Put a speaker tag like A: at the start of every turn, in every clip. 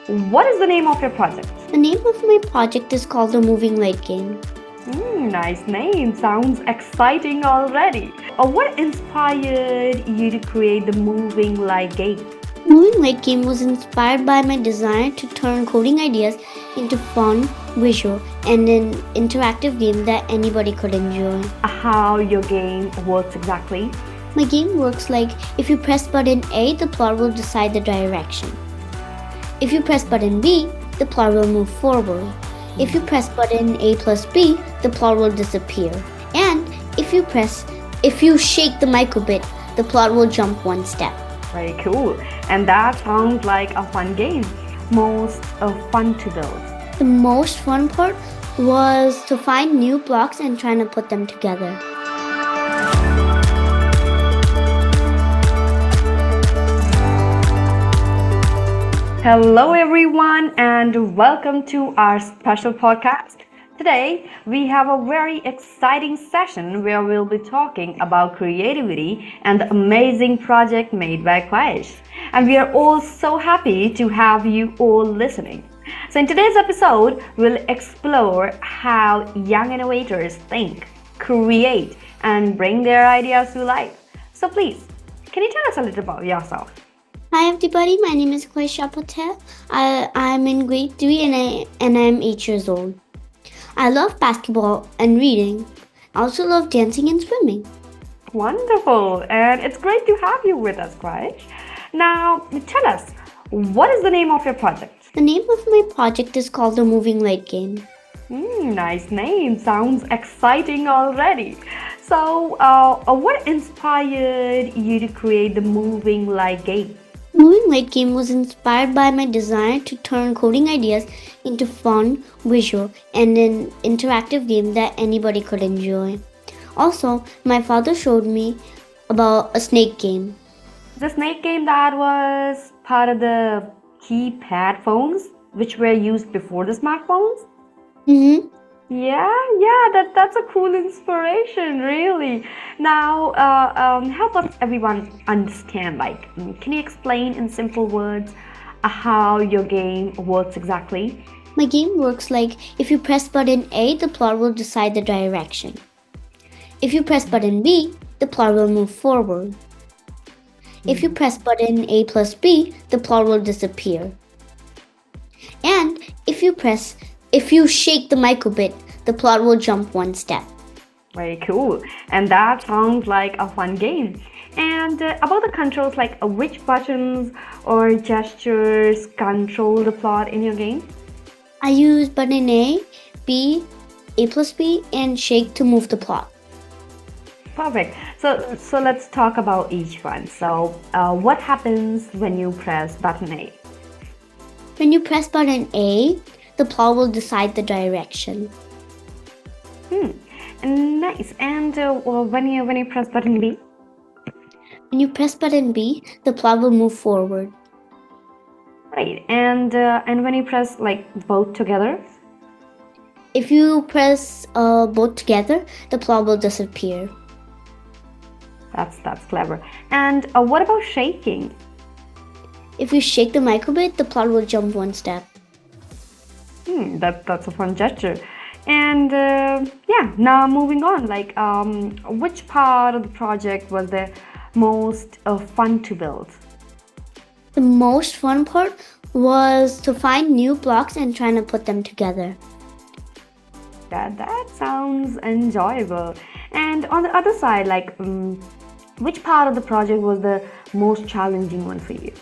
A: What is the name of your project?
B: The name of my project is called the Moving Light Game.
A: Nice name. Sounds exciting already. What inspired you to create the moving light game?
B: Moving Light Game was inspired by my desire to turn coding ideas into fun, visual, and an interactive game that anybody could enjoy.
A: How your game works exactly?
B: My game works like if you press button A, the plot will decide the direction. If you press button B, the plot will move forward. If you press button A plus B, the plot will disappear. And if you shake the microbit, the plot will jump one step.
A: Very cool. And that sounds like a fun game. Most fun to build.
B: The most fun part was to find new blocks and trying to put them together.
A: Hello everyone and welcome to our special podcast. Today we have a very exciting session where we'll be talking about creativity and the amazing project made by Khwaish. And we are all so happy to have you all listening. So in today's episode, we'll explore how young innovators think, create, and bring their ideas to life. So please, can you tell us a little about yourself?
B: Hi everybody, my name is Khwaish. I'm in grade 3 and I'm 8 years old. I love basketball and reading. I also love dancing and swimming.
A: Wonderful, and it's great to have you with us, Khwaish. Now, tell us, what is the name of your project?
B: The name of my project is called the Moving Light Game.
A: Nice name. Sounds exciting already. So, what inspired you to create the Moving Light game?
B: Moving Light Game was inspired by my desire to turn coding ideas into fun, visual, and an interactive game that anybody could enjoy. Also, my father showed me about a snake game.
A: The snake game that was part of the keypad phones, which were used before the smartphones? Yeah, that's a cool inspiration, really. Now, help us everyone understand, can you explain in simple words how your game works exactly?
B: My game works like if you press button A, the plot will decide the direction. If you press button B, the plot will move forward. If you press button A plus B, the plot will disappear. And if you shake the microbit, the plot will jump one step.
A: Very cool. And that sounds like a fun game. And about the controls, which buttons or gestures control the plot in your game?
B: I use button A, B, A plus B, and shake to move the plot.
A: Perfect. So let's talk about each one. So what happens when you press button A?
B: When you press button A, the plot will decide the direction.
A: Nice. And when you press button B?
B: When you press button B, the plot will move forward.
A: Right. And when you press both together?
B: If you press both together, the plot will disappear.
A: That's clever. And what about shaking?
B: If you shake the microbit, the plot will jump one step.
A: That's a fun gesture. And now moving on, which part of the project was the most fun to build?
B: The most fun part was to find new blocks and trying to put them together.
A: That sounds enjoyable. And on the other side, which part of the project was the most challenging one for you?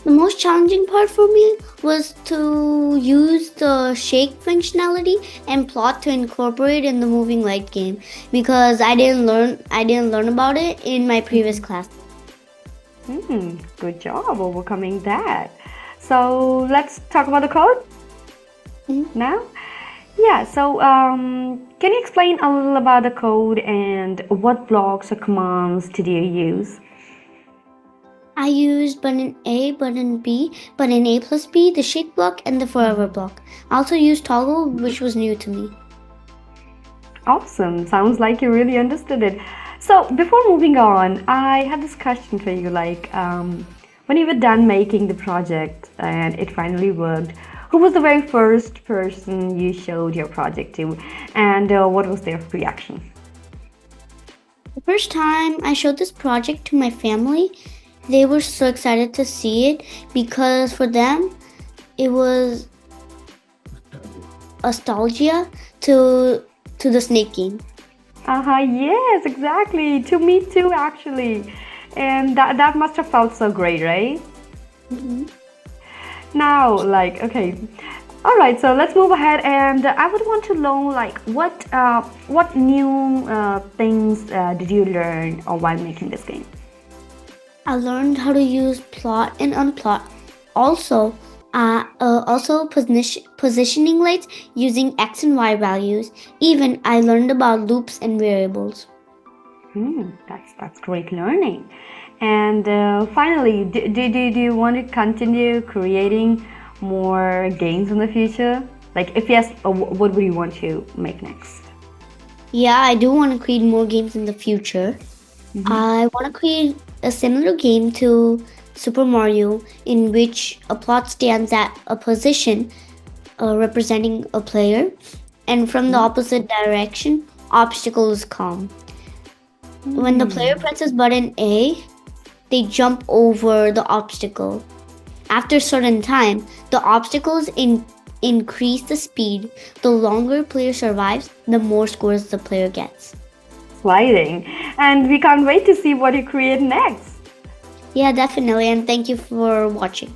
B: The most challenging part for me was to use the shake functionality and plot to incorporate in the Moving Light game because I didn't learn about it in my previous class.
A: Good job overcoming that. So let's talk about the code now. Yeah, so can you explain a little about the code and what blocks or commands did you use?
B: I used button A, button B, button A plus B, the shake block, and the forever block. I also used toggle, which was new to me.
A: Awesome. Sounds like you really understood it. So before moving on, I had this question for you, what When you were done making the project and it finally worked, who was the very first person you showed your project to, and what was their reaction?
B: The first time I showed this project to my family, they were so excited to see it because for them it was nostalgia to the snake game.
A: Yes, exactly. To me too, actually. And that must have felt so great, right?
B: Mhm.
A: Now, like, okay. All right, so let's move ahead, and I would want to know, like, what new things did you learn while making this game?
B: I learned how to use plot and unplot. Also positioning lights using X and Y values. Even I learned about loops and variables.
A: That's great learning. And finally, do you want to continue creating more games in the future? Like, if yes, what would you want to make next?
B: Yeah, I do want to create more games in the future. I want to create a similar game to Super Mario in which a plot stands at a position representing a player, and from the opposite direction, obstacles come. When the player presses button A, they jump over the obstacle. After a certain time, the obstacles increase the speed. The longer player survives, the more scores the player gets.
A: Exciting. And we can't wait to see what you create next.
B: Yeah, definitely, and thank you for watching.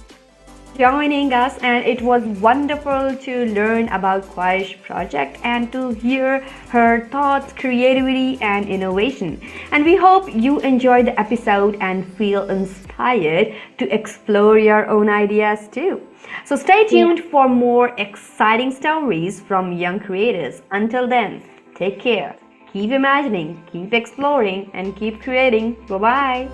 A: Joining us, and it was wonderful to learn about Khwaish project and to hear her thoughts, creativity and innovation. And we hope you enjoyed the episode and feel inspired to explore your own ideas too. So stay tuned for more exciting stories from young creators. Until then, take care, keep imagining, keep exploring and keep creating. Bye bye.